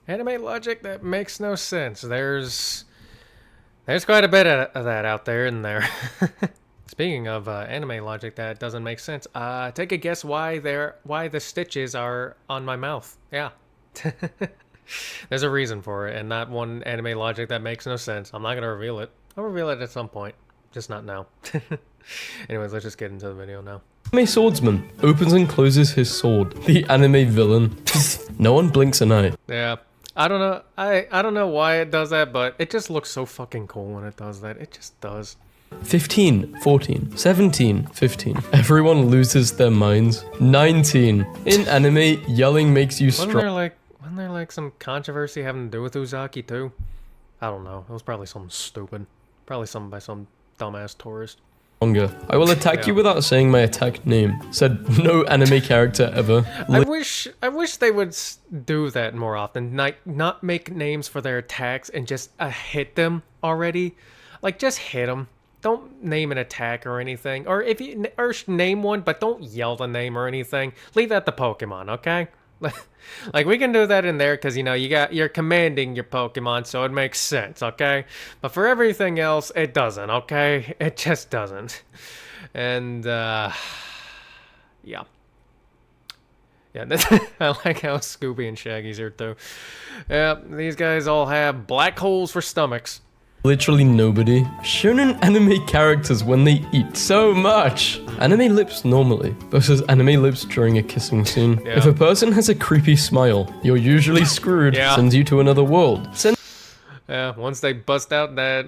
Anime logic that makes no sense. There's quite a bit of that out there, isn't there? Speaking of anime logic that doesn't make sense, take a guess why the stitches are on my mouth. Yeah. There's a reason for it, and not one anime logic that makes no sense. I'm not gonna reveal it. I'll reveal it at some point, just not now. Anyways, let's just get into the video now. Anime swordsman opens and closes his sword. The anime villain. No one blinks an eye. Yeah. I don't know. I don't know why it does that, but it just looks so fucking cool when it does that. It just does. 15, 14, 17, 15. Everyone loses their minds. 19. In anime, yelling makes you strong. Wasn't there like some controversy having to do with Uzaki too? I don't know. It was probably something stupid. Probably something by some dumbass tourist. I will attack you without saying my attack name. Said no anime character ever. I wish they would do that more often. Not make names for their attacks and just hit them already. Like just hit them. Don't name an attack or anything. Or if you name one, but don't yell the name or anything. Leave that to Pokemon, okay? Like we can do that in there because you're commanding your Pokemon, so it makes sense, okay? But for everything else, it doesn't, okay? It just doesn't. And yeah. Yeah, I like how Scooby and Shaggy's here too. Yeah, these guys all have black holes for stomachs. Literally nobody. Shonen anime characters when they eat so much. Anime lips normally versus anime lips during a kissing scene. Yeah. If a person has a creepy smile, you're usually screwed. Sends you to another world. Yeah, once they bust out that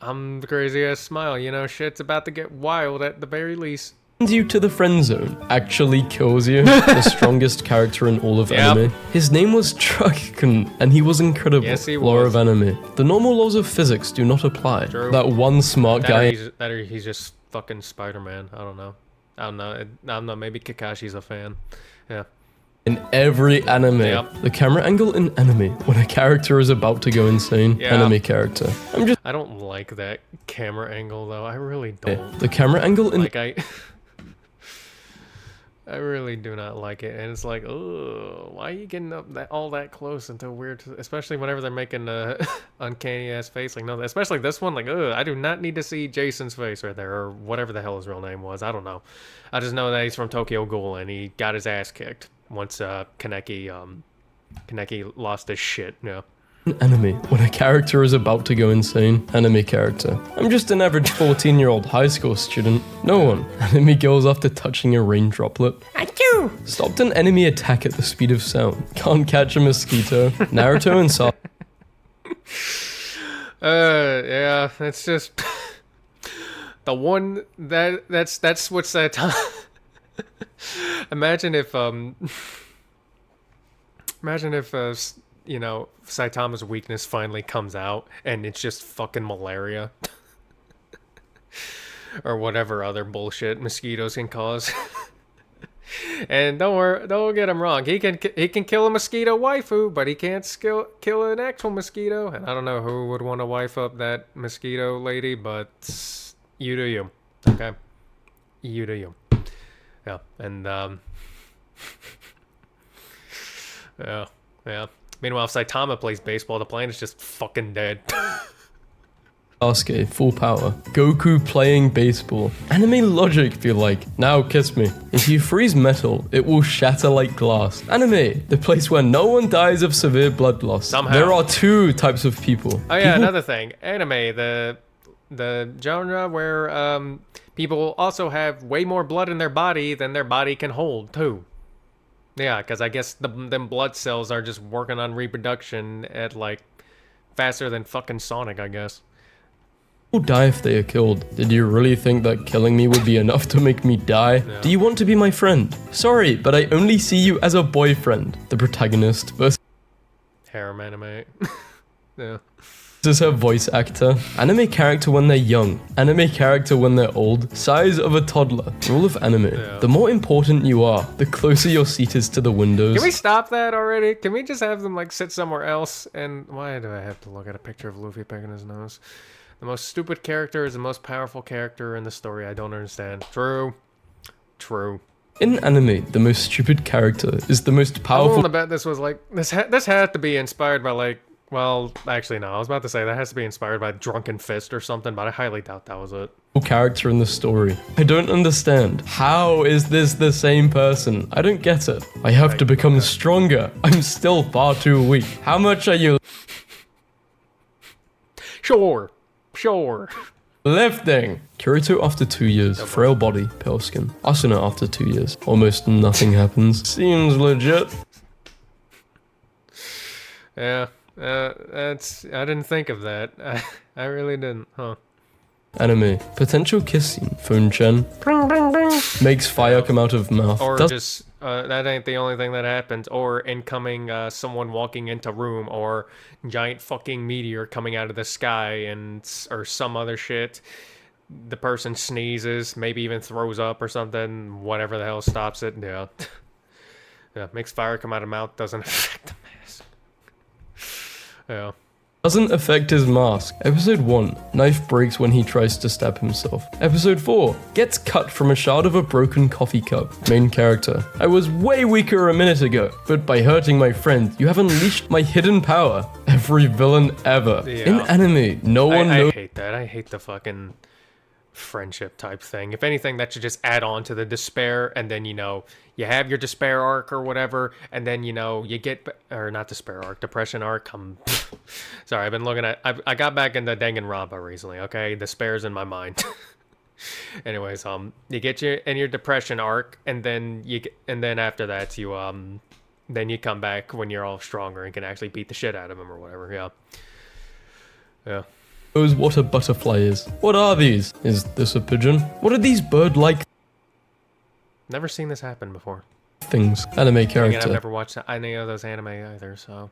I'm the crazy ass smile, you know, shit's about to get wild at the very least. Sends you to the friend zone. Actually kills you. The strongest character in all of anime. His name was Truckkin, and he was incredible. Yes, he Lore was. of anime. The normal laws of physics do not apply. True. That one smart guy. He's just fucking Spider-Man. I don't know. Maybe Kakashi's a fan. Yeah. In every anime. Yep. The camera angle in anime when a character is about to go insane. Yeah. Anime character. I don't like that camera angle though. I really don't. The camera angle in I really do not like it, and it's like, oh, why are you getting up all that close into weird? Especially whenever they're making a uncanny ass face, like no, especially this one, like, I do not need to see Jason's face right there, or whatever the hell his real name was. I don't know. I just know that he's from Tokyo Ghoul, and he got his ass kicked once Kaneki lost his shit. Yeah. anime when a character is about to go insane. Anime character. I'm just an average 14-year-old high school student. No one. Anime goes after touching a rain droplet. Achoo! Stopped an enemy attack at the speed of sound. Can't catch a mosquito. Naruto and Sasuke. Yeah, it's just the one that's what's that. Imagine if you know, Saitama's weakness finally comes out and it's just fucking malaria. Or whatever other bullshit mosquitoes can cause. And don't get him wrong. He can kill a mosquito waifu, but he can't kill an actual mosquito. And I don't know who would want to wife up that mosquito lady, but you do you. Okay? You do you. Yeah, and yeah. Meanwhile, if Saitama plays baseball, the planet's just fucking dead. Sasuke, full power. Goku playing baseball. Anime logic be like, now kiss me. If you freeze metal, it will shatter like glass. Anime, the place where no one dies of severe blood loss. Somehow. There are two types of people. Oh yeah, another thing. Anime, the genre where people also have way more blood in their body than their body can hold, too. Yeah, because I guess them blood cells are just working on reproduction at, like, faster than fucking Sonic, I guess. People die if they are killed. Did you really think that killing me would be enough to make me die? No. Do you want to be my friend? Sorry, but I only see you as a boyfriend. The protagonist versus Harem anime. Yeah. her voice actor. Anime character when they're young. Anime character when they're old. Size of a toddler. Rule of anime. Yeah. The more important you are, the closer your seat is to the windows. Can we stop that already? Can we just have them, like, sit somewhere else? And why do I have to look at a picture of Luffy picking his nose? The most stupid character is the most powerful character in the story. I don't understand. True. True. In anime, the most stupid character is the most I'm powerful willing to bet this was like this had to be inspired by like, well, actually no, I was about to say that has to be inspired by Drunken Fist or something, but I highly doubt that was it. character in the story. I don't understand. How is this the same person? I don't get it. I have to become stronger. I'm still far too weak. How much are you Sure. lifting? Kirito after 2 years, frail body, pale skin. Asuna after 2 years, almost nothing happens. Seems legit. Yeah. That's I didn't think of that. I really didn't, huh? Anime. Potential kiss scene. Phone Chen. Makes fire come out of mouth. Or just, that ain't the only thing that happens. Or incoming, someone walking into room. Or giant fucking meteor coming out of the sky or some other shit. The person sneezes, maybe even throws up or something. Whatever the hell stops it. Yeah. Yeah, makes fire come out of mouth, doesn't affect the mask. Yeah. Doesn't affect his mask. Episode 1. Knife breaks when he tries to stab himself. Episode 4. Gets cut from a shard of a broken coffee cup. Main character. I was way weaker a minute ago, but by hurting my friend, you have unleashed my hidden power. Every villain ever. Yeah. In anime, no one knows. I hate that. I hate the fucking friendship type thing. If anything, that should just add on to the despair, and then, you know, you have your despair arc or whatever, and then, you know, you get, or not despair arc, depression arc. Sorry, I've been looking at, I got back into Danganronpa recently, okay? Despair's in my mind. Anyways, you get your depression arc, and then after that, then you come back when you're all stronger and can actually beat the shit out of him or whatever, yeah. Yeah. Knows what a butterfly is. What are these? Is this a pigeon? What are these bird-like Never seen this happen before. things? Anime Again, character. I've never watched any of those anime either, so...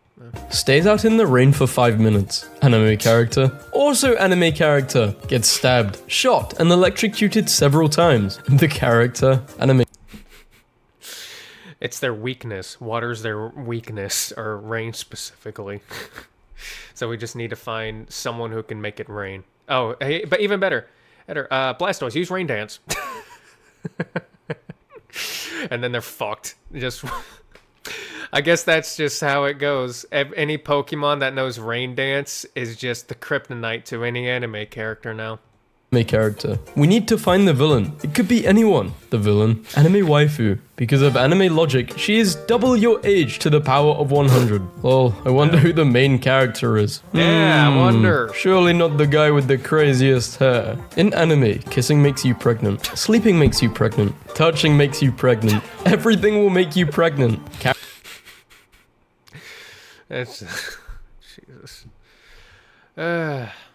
Stays out in the rain for 5 minutes. Anime character. Also anime character. Gets stabbed, shot, and electrocuted several times. The character. Anime. It's their weakness. Water's their weakness, or rain specifically. So we just need to find someone who can make it rain. Oh, hey, but even better. Blastoise, use Rain Dance. And then they're fucked. Just... I guess that's just how it goes. Any Pokemon that knows Rain Dance is just the kryptonite to any anime character now. Anime character. We need to find the villain. It could be anyone. The villain. Anime waifu. Because of anime logic, she is double your age to the power of 100. Well, I wonder who the main character is. Yeah, I wonder. Surely not the guy with the craziest hair. In anime, kissing makes you pregnant. Sleeping makes you pregnant. Touching makes you pregnant. Everything will make you pregnant. It's... Jesus.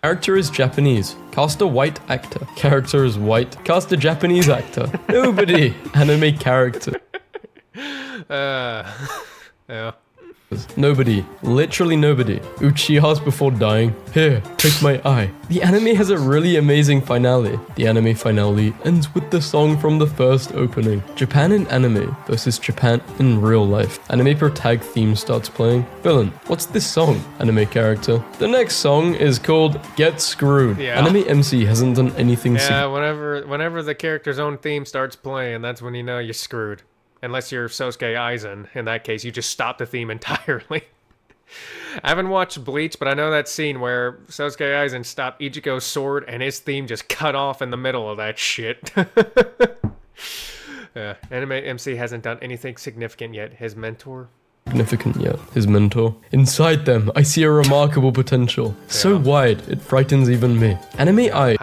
Character is Japanese. Cast a white actor. Character is white. Cast a Japanese actor. Nobody. Anime character. Yeah. Nobody. Literally nobody. Uchiha's before dying. Here, take my eye. The anime has a really amazing finale. The anime finale ends with the song from the first opening. Japan in anime versus Japan in real life. Anime protag theme starts playing. Villain, what's this song? Anime character. The next song is called Get Screwed. Yeah. Anime MC hasn't done anything Yeah, whenever the character's own theme starts playing, that's when you know you're screwed. Unless you're Sosuke Aizen. In that case, you just stop the theme entirely. I haven't watched Bleach, but I know that scene where Sosuke Aizen stopped Ichigo's sword and his theme just cut off in the middle of that shit. Anime MC hasn't done anything significant yet. His mentor? Significant yet. His mentor. Inside them, I see a remarkable potential. So wide, it frightens even me. Anime eye.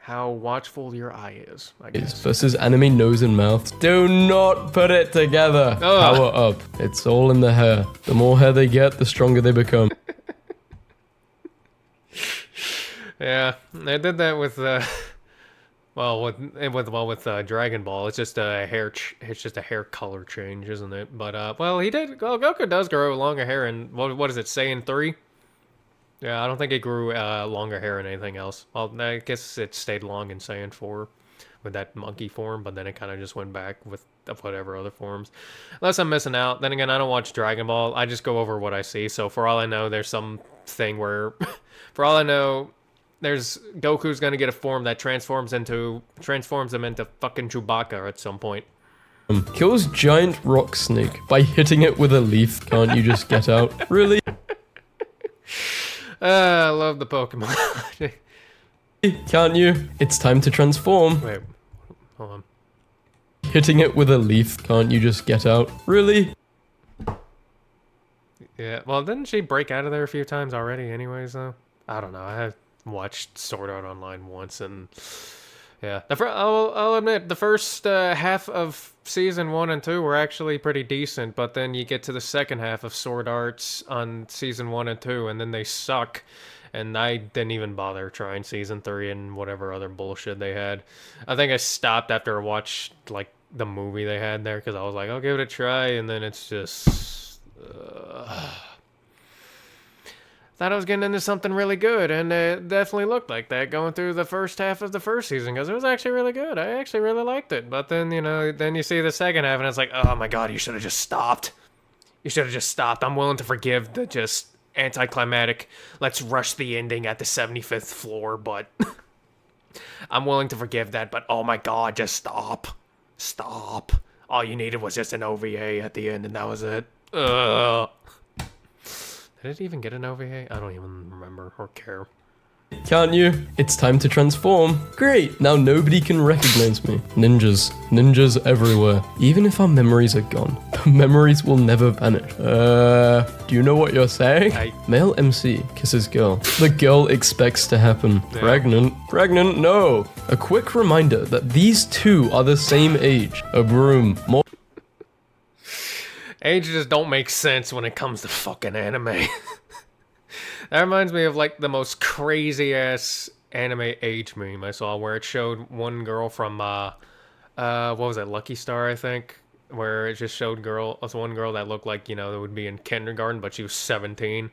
How watchful your eye is, I guess. Versus anime nose and mouth. Do not put it together. Ugh. Power up. It's all in the hair. The more hair they get, the stronger they become. Yeah, they did that with with Dragon Ball. It's just a hair color change, isn't it? But Goku does grow longer hair in what is it, Saiyan 3? Yeah, I don't think it grew longer hair in anything else. Well, I guess it stayed long in Saiyan 4 with that monkey form, but then it kind of just went back with whatever other forms. Unless I'm missing out. Then again, I don't watch Dragon Ball. I just go over what I see. So for all I know, there's some thing where, for all I know, there's Goku's gonna get a form that transforms him into fucking Chewbacca at some point. Kills giant rock snake by hitting it with a leaf. Can't you just get out? Really? I love the Pokemon. Can't you? It's time to transform. Wait, hold on. Hitting it with a leaf. Can't you just get out? Really? Yeah, well, didn't she break out of there a few times already anyways, though? I don't know. I have watched Sword Art Online once, and yeah. I'll admit, the first half of Season 1 and 2 were actually pretty decent, but then you get to the second half of Sword Arts on Season 1 and 2, and then they suck. And I didn't even bother trying Season 3 and whatever other bullshit they had. I think I stopped after I watched, like, the movie they had there, because I was like, I'll give it a try, and then it's just... thought I was getting into something really good, and it definitely looked like that going through the first half of the first season, because it was actually really good. I actually really liked it. But then, you know, then you see the second half, and it's like, oh my god, you should have just stopped. You should have just stopped. I'm willing to forgive the just anticlimactic, let's rush the ending at the 75th floor, but I'm willing to forgive that, but oh my god, just stop. Stop. All you needed was just an OVA at the end, and that was it. Ugh. Did it even get an OVA? I don't even remember or care. Can't you? It's time to transform. Great, now nobody can recognize me. Ninjas. Ninjas everywhere. Even if our memories are gone, the memories will never vanish. Do you know what you're saying? Male MC kisses girl. The girl expects to happen. Yeah. Pregnant. Pregnant, no. A quick reminder that these two are the same age. A broom. More Ages don't make sense when it comes to fucking anime. That reminds me of, like, the most crazy-ass anime age meme I saw, where it showed one girl from, what was that, Lucky Star, I think? Where it just showed one girl that looked like, you know, that would be in kindergarten, but she was 17.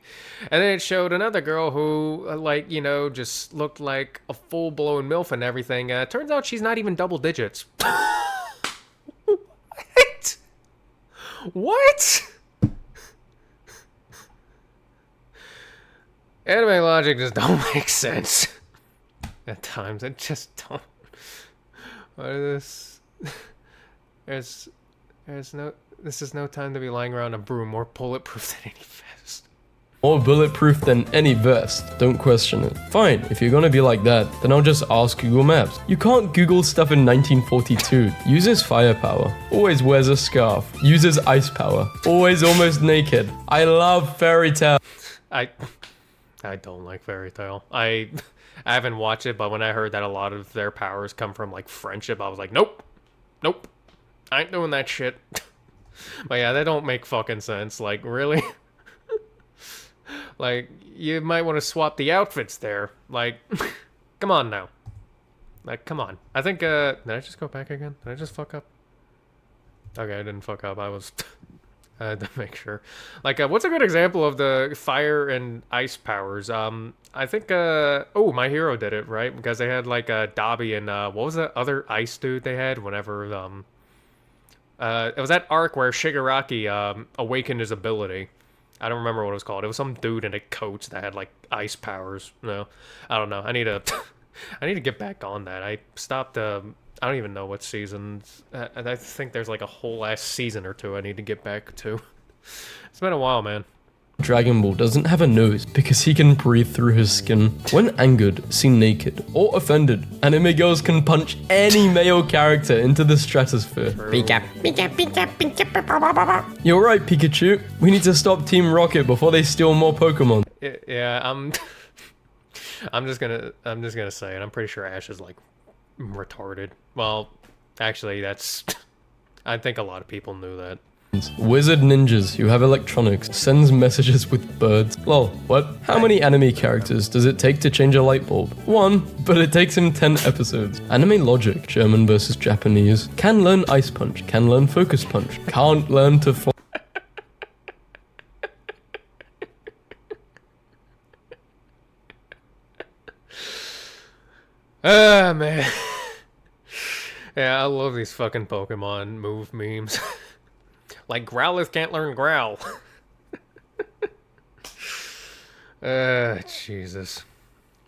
And then it showed another girl who, like, you know, just looked like a full-blown MILF and everything. Turns out she's not even double digits. What? What? Anime logic just don't make sense. At times, it just don't. What is this? This is no time to be lying around a broom, more bulletproof than any vest. More bulletproof than any vest. Don't question it. Fine, if you're gonna be like that, then I'll just ask Google Maps. You can't Google stuff in 1942. Uses firepower. Always wears a scarf. Uses ice power. Always almost naked. I love fairy tale. I don't like Fairy Tail. I haven't watched it, but when I heard that a lot of their powers come from, like, friendship, I was like, nope. Nope. I ain't doing that shit. But yeah, they don't make fucking sense. Like, really? Like, you might want to swap the outfits there. Like, come on now. Like, come on. I think, did I just go back again? Did I just fuck up? Okay, I didn't fuck up. I was... I had to make sure. Like, what's a good example of the fire and ice powers? I think, oh, My Hero did it, right? Because they had, like, Dobby and, what was the other ice dude they had whenever, it was that arc where Shigaraki, awakened his ability. I don't remember what it was called. It was some dude in a coat that had, like, ice powers. No, I don't know. I need to, I need to get back on that. I stopped, I don't even know what seasons. I think there's like a whole last season or two I need to get back to. It's been a while, man. Dragon Ball doesn't have a nose because he can breathe through his skin. When angered, seen naked, or offended, anime girls can punch any male character into the stratosphere. Pika, pika, pika, pika, pa, pa, pa, pa. You're right, Pikachu. We need to stop Team Rocket before they steal more Pokemon. Yeah, I'm just gonna say it. I'm pretty sure Ash is, like, retarded. Well, actually, that's... I think a lot of people knew that. Wizard ninjas who have electronics sends messages with birds. Lol, what? How many anime characters does it take to change a light bulb? 1, but it takes him 10 episodes. Anime logic, German versus Japanese. Can learn ice punch, can learn focus punch, can't learn to fly. Ah, man. Yeah, I love these fucking Pokemon move memes. Like, Growlithe can't learn Growl. Jesus.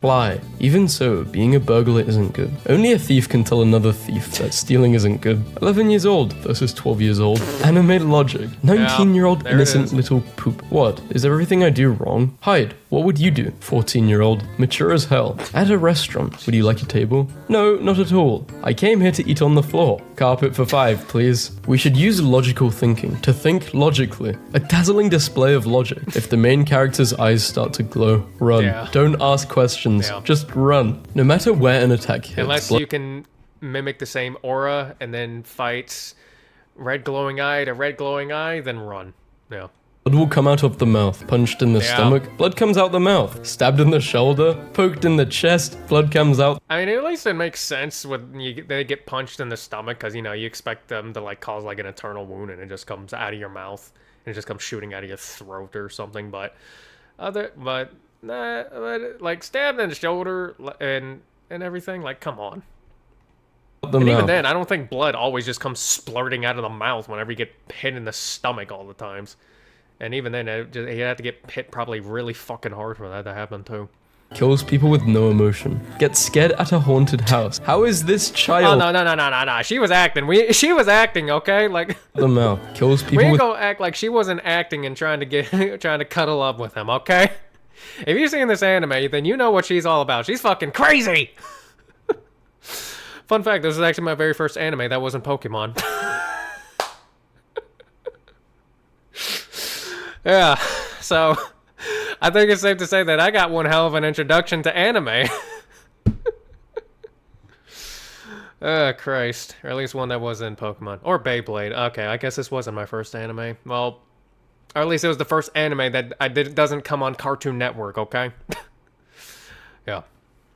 Lie. Even so, being a burglar isn't good. Only a thief can tell another thief that stealing isn't good. 11 years old versus 12 years old. Anime logic. 19-year-old innocent little poop. What? Is everything I do wrong? Hide. What would you do? 14-year-old. Mature as hell. At a restaurant. Would you like a table? No, not at all. I came here to eat on the floor. Carpet for 5, please. We should use logical thinking to think logically. A dazzling display of logic. If the main character's eyes start to glow, run. Yeah. Don't ask questions. Yeah. Just run. No matter where an attack hits. Unless you can mimic the same aura and then fight red glowing eye to red glowing eye, then run. Yeah. Blood will come out of the mouth, punched in the stomach, blood comes out the mouth, stabbed in the shoulder, poked in the chest, blood comes out. I mean, at least it makes sense when they get punched in the stomach, because, you know, you expect them to, like, cause, like, an eternal wound, and it just comes out of your mouth, and it just comes shooting out of your throat or something, but like, stabbed in the shoulder and everything, like, come on. Even then, I don't think blood always just comes splurting out of the mouth whenever you get hit in the stomach all the times. And even then, you have to get hit probably really fucking hard for that to happen, too. Kills people with no emotion. Gets scared at a haunted house. How is this child? Oh, no. She was acting. She was acting, okay? Like, the mouth. Kills people we ain't with... gonna act like she wasn't acting and trying to cuddle up with him, okay? If you've seen this anime, then you know what she's all about. She's fucking crazy! Fun fact, this was actually my very first anime that wasn't Pokemon. Yeah, so I think it's safe to say that I got one hell of an introduction to anime. Oh, Christ. Or at least one that wasn't Pokemon. Or Beyblade. Okay, I guess this wasn't my first anime. Well, or at least it was the first anime that doesn't come on Cartoon Network, okay? Yeah.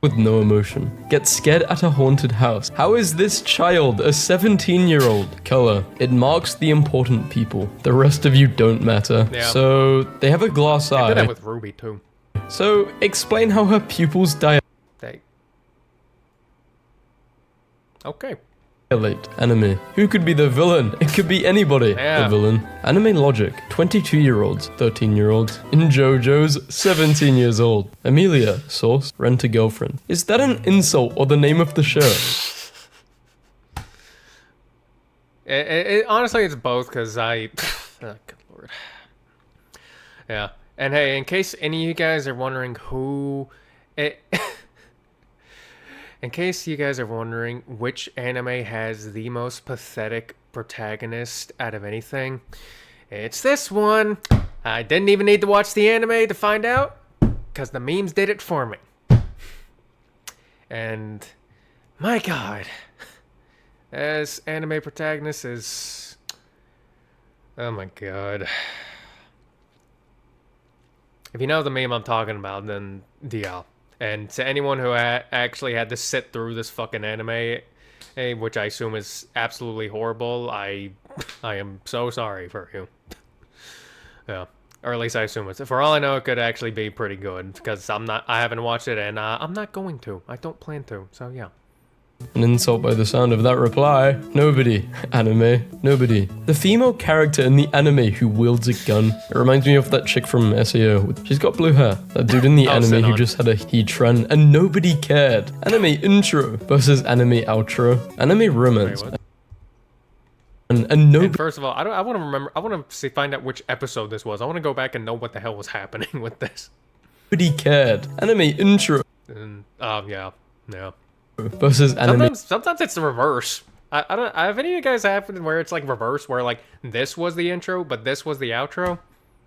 With no emotion. Gets scared at a haunted house. How is this child a 17-year-old? Color. It marks the important people. The rest of you don't matter. Yeah. So, they have a glass eye. I did that with Ruby, too. So, explain how her pupils dilate. Okay. Anime. Who could be the villain? It could be anybody. The villain. Anime logic. 22-year-olds, 13-year-olds. In JoJo's, 17 years old. Amelia. Source. Rent a girlfriend. Is that an insult or the name of the show? Honestly, it's both, because oh, good lord. Yeah. And hey, in case any of you guys are wondering who... In case you guys are wondering which anime has the most pathetic protagonist out of anything, it's this one. I didn't even need to watch the anime to find out, because the memes did it for me. And my god, as anime protagonist is... Oh my god. If you know the meme I'm talking about, then yeah. And to anyone who actually had to sit through this fucking anime, which I assume is absolutely horrible, I am so sorry for you. Yeah, or at least I assume it's. For all I know, it could actually be pretty good, because I haven't watched it, and I'm not going to. I don't plan to. So yeah. An insult by the sound of that reply. Nobody. Anime. Nobody. The female character in the anime who wields a gun. It reminds me of that chick from SAO. She's got blue hair. That dude in the anime who just had a heat-tran and nobody cared. Anime intro versus anime outro. Anime romance. Wait, and nobody. First of all, I want to remember. I want to find out which episode this was. I want to go back and know what the hell was happening with this. Nobody cared. Anime intro. And yeah. Versus anime. Sometimes it's the reverse. I don't. Have any of you guys happened where it's like reverse, where like this was the intro, but this was the outro?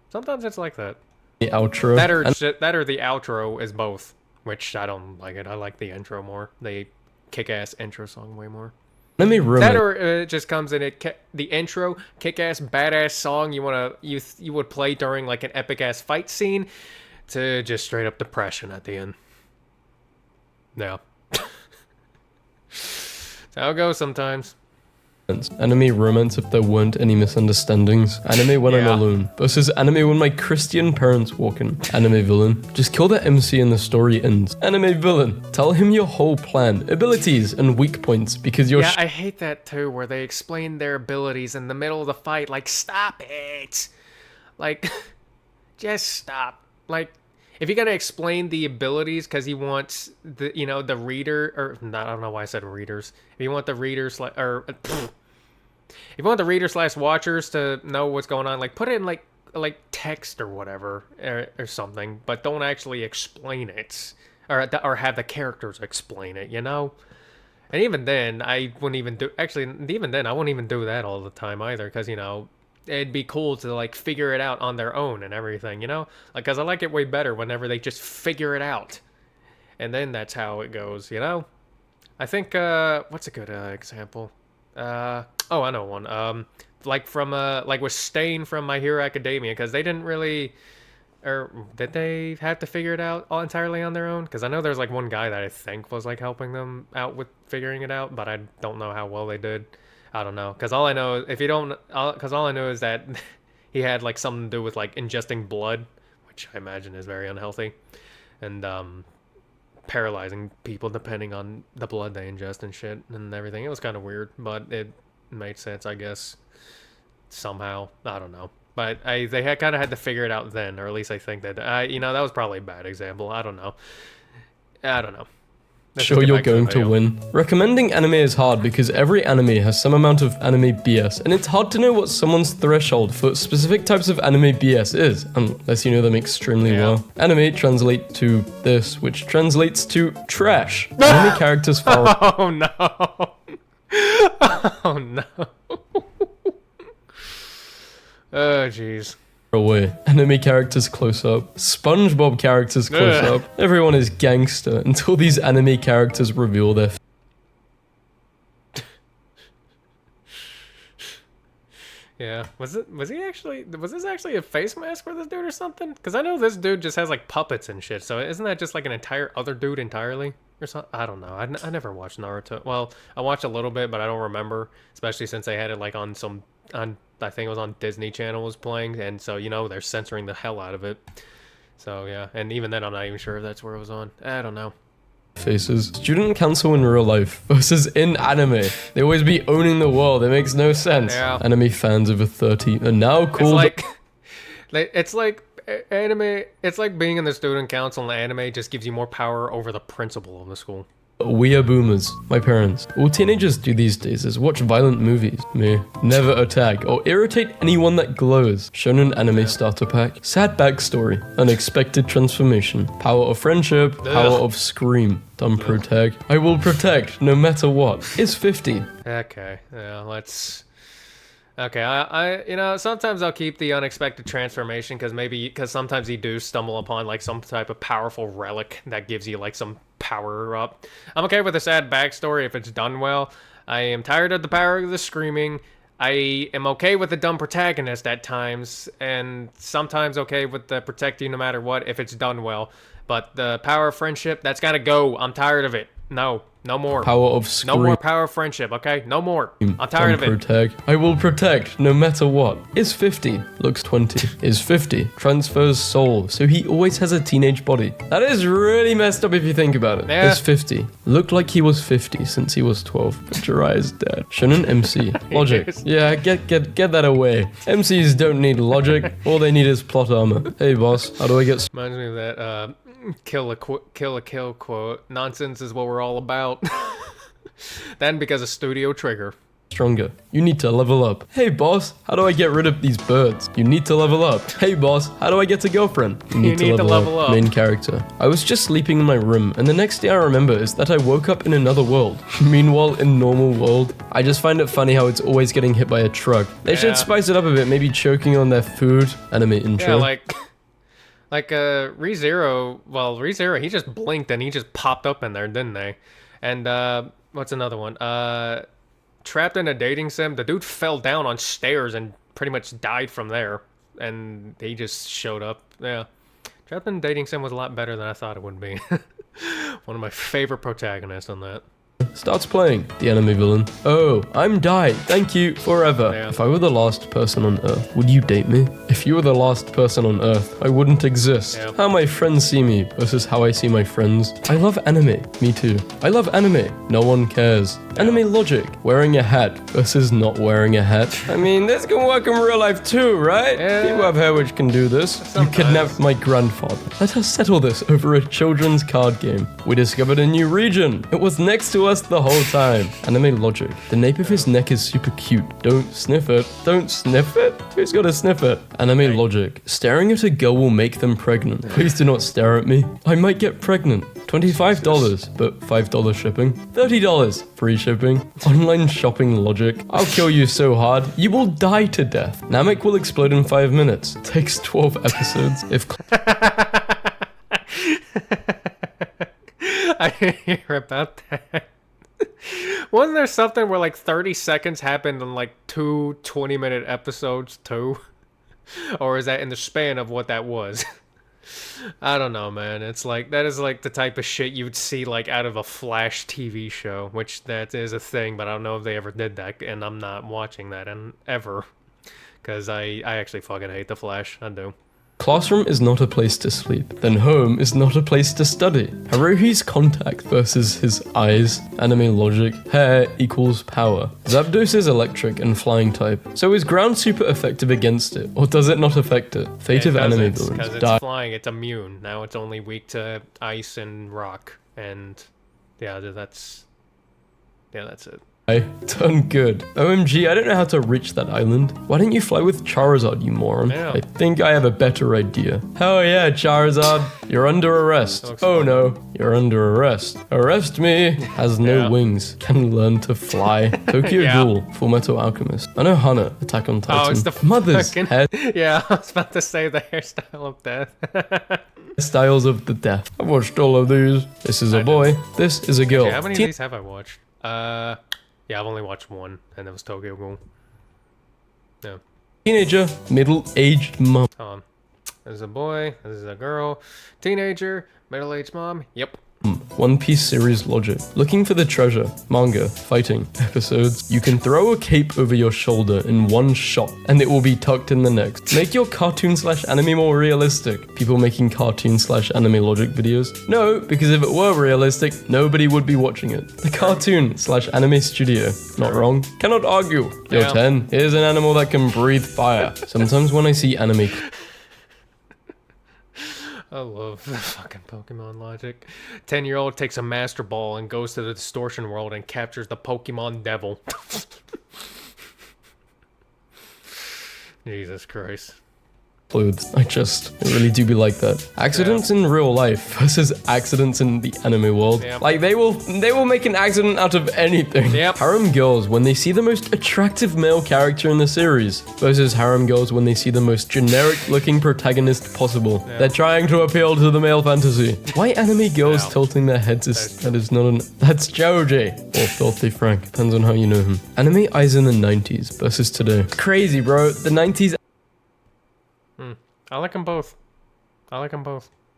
Sometimes it's like that. The outro. That or the outro is both, which I don't like it. I like the intro more. The kick-ass intro song way more. That or it just comes in the intro, kick-ass badass song you would play during like an epic-ass fight scene, to just straight up depression at the end. Yeah. That's how it goes sometimes. Anime romance if there weren't any misunderstandings. Anime when I'm alone. Versus anime when my Christian parents walk in. Anime villain. Just kill the MC and the story ends. Anime villain. Tell him your whole plan, abilities, and weak points because you're... Yeah, I hate that too, where they explain their abilities in the middle of the fight. Like, stop it! Like, just stop. Like, if you're gonna explain the abilities, because he wants the the reader, or not, I don't know why I said readers. If you want the readers or if you want the reader slash watchers to know what's going on, like put it in like text or whatever or something, but don't actually explain it or have the characters explain it. And even then, I wouldn't even do. Actually, even then, I wouldn't even do that all the time either, because it'd be cool to like figure it out on their own and everything. Like, because I like it way better whenever they just figure it out, and then that's how it goes. I think what's a good example? Oh, I know one. Like from like with Stain from My Hero Academia, because they didn't really. Or did they have to figure it out all entirely on their own? Because I know there's like one guy that I think was like helping them out with figuring it out, but I don't know how well they did. I don't know. Because all I know, because all I know is that he had like something to do with like ingesting blood, which I imagine is very unhealthy, and paralyzing people depending on the blood they ingest and shit and everything. It was kind of weird, but it made sense, I guess. Somehow, I don't know. But they had kind of had to figure it out then, or at least I think that. That was probably a bad example. I don't know. Let's Sure, just get you're back to going the to video. win. Recommending anime is hard because every anime has some amount of anime BS, and it's hard to know what someone's threshold for specific types of anime BS is, unless you know them extremely Yeah. well. Anime translate to this, which translates to trash. Anime characters far Oh no! Oh no! Oh jeez. away. Anime characters close up. SpongeBob characters close Ugh. up. Everyone is gangster until these anime characters reveal their Yeah. Was this actually a face mask for this dude or something? Because I know this dude just has like puppets and shit. So isn't that just like an entire other dude entirely or something? I don't know. I never watched Naruto. Well, I watched a little bit, but I don't remember. Especially since they had it like on I think it was on Disney Channel was playing, and so they're censoring the hell out of it. So yeah, and even then I'm not even sure if that's where it was on. I don't know. faces. Student council in real life versus in anime. They always be owning the world. It makes no sense. Yeah. Anime fans over 30 are now It's called like anime. It's like being in the student council, and anime just gives you more power over the principal of the school. we are boomers. My parents. All teenagers do these days is watch violent movies. Me. Never attack or irritate anyone that glows. Shonen anime starter pack. Sad backstory. Unexpected transformation. Power of friendship. Power of scream. Dumb protag. I will protect no matter what. Is 50. Okay, yeah, let's. Okay, I sometimes I'll keep the unexpected transformation because sometimes you do stumble upon like some type of powerful relic that gives you like some power up. I'm okay with a sad backstory if it's done well. I am tired of the power of the screaming. I am okay with the dumb protagonist at times, and sometimes okay with the protect you no matter what if it's done well. But the power of friendship, that's gotta go. I'm tired of it. No more. Power of scream. No more power of friendship, okay? No more. I'm tired of it. Protect. I will protect no matter what. Is 50. Looks 20. Is 50. Transfers soul, so he always has a teenage body. That is really messed up if you think about it. Yeah. Is 50. Looked like he was 50 since he was 12, but Jiraiya is dead. Shonen MC. Logic. Yeah, get that away. MCs don't need logic. All they need is plot armor. Hey boss, how do I get Reminds me of that kill a kill quote. Nonsense is what we're all about. Then because of Studio Trigger. stronger? You need to level up. Hey boss, how do I get rid of these birds? You need to level up. Hey boss, how do I get a girlfriend? You need to level up. Main character. I was just sleeping in my room, and the next thing I remember is that I woke up in another world. Meanwhile, in normal world, I just find it funny how it's always getting hit by a truck. They should spice it up a bit, maybe choking on their food. Anime intro. Yeah, like ReZero, ReZero, he just blinked and he just popped up in there, didn't they? And what's another one? Trapped in a dating sim, the dude fell down on stairs and pretty much died from there. And he just showed up. Yeah. Trapped in a dating sim was a lot better than I thought it would be. One of my favorite protagonists on that. starts playing the enemy villain. Oh, I'm Dai. Thank you forever. Yeah. If I were the last person on Earth, would you date me? If you were the last person on Earth, I wouldn't exist. Yeah. How my friends see me versus how I see my friends. I love anime. Me too. I love anime. No one cares. Anime logic. Wearing a hat versus not wearing a hat. I mean, this can work in real life too, right? Yeah. People have hair which can do this. Sometimes. You kidnapped my grandfather. Let us settle this over a children's card game. We discovered a new region. It was next to us the whole time. Anime logic. The nape of his neck is super cute. Don't sniff it. Don't sniff it? Who's gotta sniff it? Anime logic. Staring at a girl will make them pregnant. Please do not stare at me. I might get pregnant. $25, but $5 shipping. $30 free shipping. Online shopping logic. I'll kill you so hard, you will die to death. Namek will explode in 5 minutes. Takes 12 episodes. If I didn't hear about that. Wasn't there something where like 30 seconds happened in like two 20-minute episodes too? Or is that in the span of what that was? I don't know, man. It's like, that is like the type of shit you'd see like out of a Flash TV show, which that is a thing, but I don't know if they ever did that, and I'm not watching that ever. Because I actually fucking hate the Flash. I do. classroom is not a place to sleep, then home is not a place to study. Haruhi's contact versus his eyes. Anime logic. Hair equals power. Zapdos is electric and flying type, so is ground super effective against it, or does it not affect it? Fate of anime Because villains. it's flying, it's immune. Now it's only weak to ice and rock. And yeah, that's it. Turn good. OMG, I don't know how to reach that island. Why don't you fly with Charizard, you moron? Yeah. I think I have a better idea. Hell yeah, Charizard. You're under arrest. Looks Oh fun. no, you're under arrest. Arrest me. Has no Yeah. wings. Can learn to fly. Tokyo Yeah. Ghoul. Fullmetal Alchemist. Anohana. Attack on Titan. Oh, it's the Mother's fucking... head. Yeah, I was about to say the hairstyle of death. Styles of the death. I've watched all of these. This is a boy. This is a girl. Yeah, how many of these have I watched? Yeah, I've only watched one, and it was Tokyo Ghoul. Yeah. Teenager. Middle-aged mom. Hold on. This is a boy, this is a girl, teenager, middle-aged mom. Yep. One Piece series logic. Looking for the treasure. Manga. Fighting. Episodes. You can throw a cape over your shoulder in one shot, and it will be tucked in the next. Make your cartoon/anime more realistic. People making cartoon/anime logic videos? No, because if it were realistic, nobody would be watching it. The cartoon/anime studio. Not wrong. Cannot argue. Yo, Yeah. 10. Here's an animal that can breathe fire. Sometimes when I see anime I love the fucking Pokemon logic. 10-year-old takes a Master Ball and goes to the distortion world and captures the Pokemon Devil. Jesus Christ. clothes. I really do be like that. Accidents in real life versus accidents in the anime world. Yep. Like they will make an accident out of anything. Yep. Harem girls when they see the most attractive male character in the series versus harem girls when they see the most generic looking protagonist possible. Yep. They're trying to appeal to the male fantasy. Why anime girls Wow. tilting their heads that's Joji or Filthy Frank. Depends on how you know him. Anime eyes in the 90s versus today. Crazy, bro. The 90s I like them both.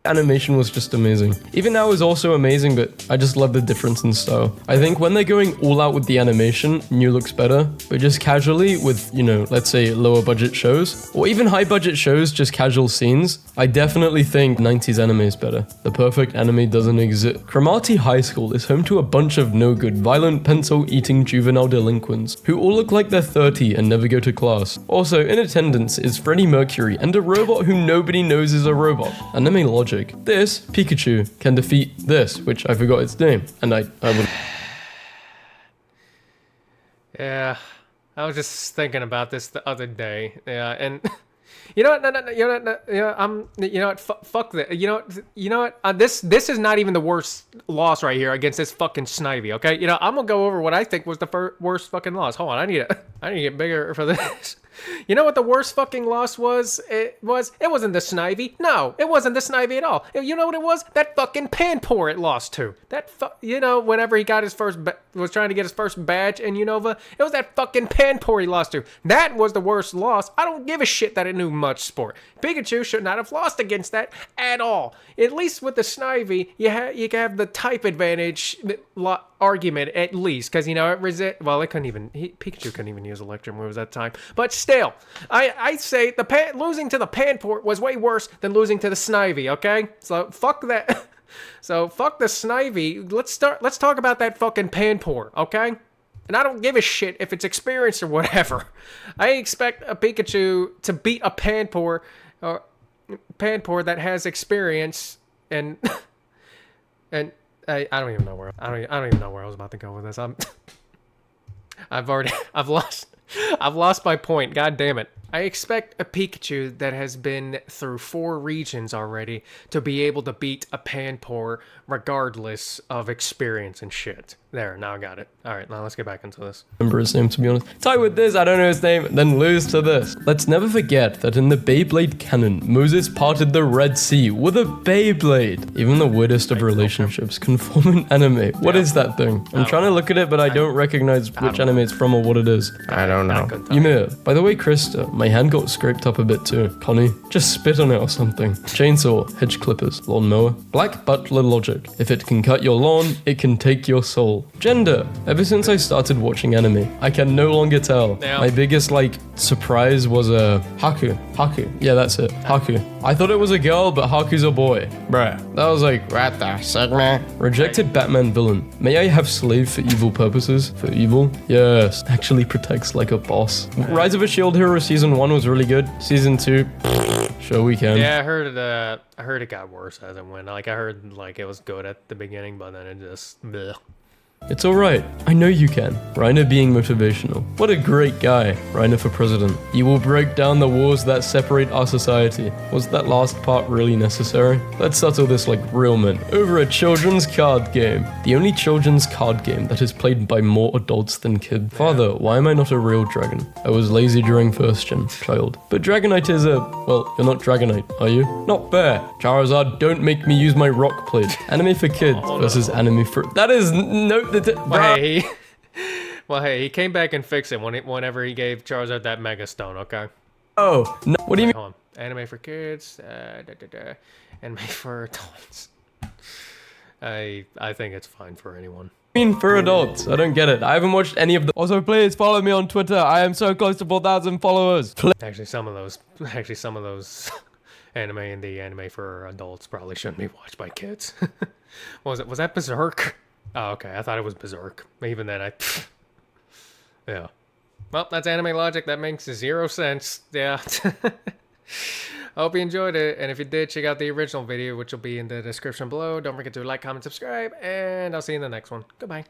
animation was just amazing. Even now is also amazing, but I just love the difference in style. I think when they're going all out with the animation, new looks better, but just casually with, you know, let's say lower budget shows, or even high budget shows, just casual scenes, I definitely think 90s anime is better. The perfect anime doesn't exist. Cromartie High School is home to a bunch of no good, violent, pencil-eating juvenile delinquents, who all look like they're 30 and never go to class. Also, in attendance is Freddie Mercury and a robot who nobody knows is a robot. Anime logic. This, Pikachu, can defeat this, which I forgot its name, and I would... Yeah, I was just thinking about this the other day. Yeah, and you know what? No, you know what? No, you know what? Fuck that. You know what? This is not even the worst loss right here against this fucking Snivy. Okay, you know I'm gonna go over what I think was the worst fucking loss. Hold on, I need to get bigger for this. You know what the worst fucking loss was? It wasn't the Snivy. No, it wasn't the Snivy at all. You know what it was? That fucking Panpour it lost to. Whenever he got his was trying to get his first badge in Unova, it was that fucking Panpour he lost to. That was the worst loss. I don't give a shit that it knew much sport. Pikachu should not have lost against that at all. At least with the Snivy, you can have the type advantage. argument at least, because, you know, well, Pikachu couldn't even use electric moves at the time. But still, I say losing to the Panport was way worse than losing to the Snivy, okay? So fuck that. So fuck the Snivy. Let's talk about that fucking Panport, okay? And I don't give a shit if it's experienced or whatever. I expect a Pikachu to beat a Panport that has experience and and I don't even know where I don't even know where I was about to go with this. I've lost my point. God damn it. I expect a Pikachu that has been through 4 regions already to be able to beat a Panpour regardless of experience and shit. There, now I got it. Alright, now let's get back into this. Remember his name, to be honest. Tie with this, I don't know his name, then lose to this. Let's never forget that in the Beyblade canon, Moses parted the Red Sea with a Beyblade. Even the weirdest of relationships can form an anime. What is that thing? I'm trying to look at it, but I don't recognize which anime it's from or what it is. I don't know. Ymir. By the way, Krista, my hand got scraped up a bit too. Connie, just spit on it or something. Chainsaw, hedge clippers, lawnmower. Black butler logic. If it can cut your lawn, it can take your soul. Gender. Ever since I started watching anime, I can no longer tell. Yeah. My biggest, surprise was Haku. Haku. Yeah, that's it. Haku. I thought it was a girl, but Haku's a boy. Bruh. That was like, What the Sigma? rejected Batman villain. May I have slave for evil purposes? For evil? Yes. Actually protects like a boss. Rise of a Shield Hero Season 1 was really good. Season 2, sure we can. Yeah, I heard it got worse as it went. I heard it was good at the beginning, but then it just bleh. It's alright. I know you can. Reiner being motivational. What a great guy. Reiner for president. You will break down the walls that separate our society. Was that last part really necessary? Let's settle this like real men. Over a children's card game. The only children's card game that is played by more adults than kids. Father, why am I not a real dragon? I was lazy during first gen, child. But Dragonite is well, you're not Dragonite, are you? Not fair. Charizard, don't make me use my rock plate. Anime for kids versus anime for... That is no... Well, hey, he came back and fixed it whenever he gave Charizard that Mega Stone, okay? Oh, no. What do you mean? Hold on. Anime for kids, anime for adults. I think it's fine for anyone. For adults? I don't get it. I haven't watched any of the... Also, please follow me on Twitter. I am so close to 4,000 followers. Actually, some of those anime in the anime for adults probably shouldn't be watched by kids. Was that Berserk? Oh, okay. I thought it was Berserk. Even then, yeah. Well, that's anime logic. That makes 0 sense. Yeah. Hope you enjoyed it. And if you did, check out the original video, which will be in the description below. Don't forget to like, comment, subscribe, and I'll see you in the next one. Goodbye.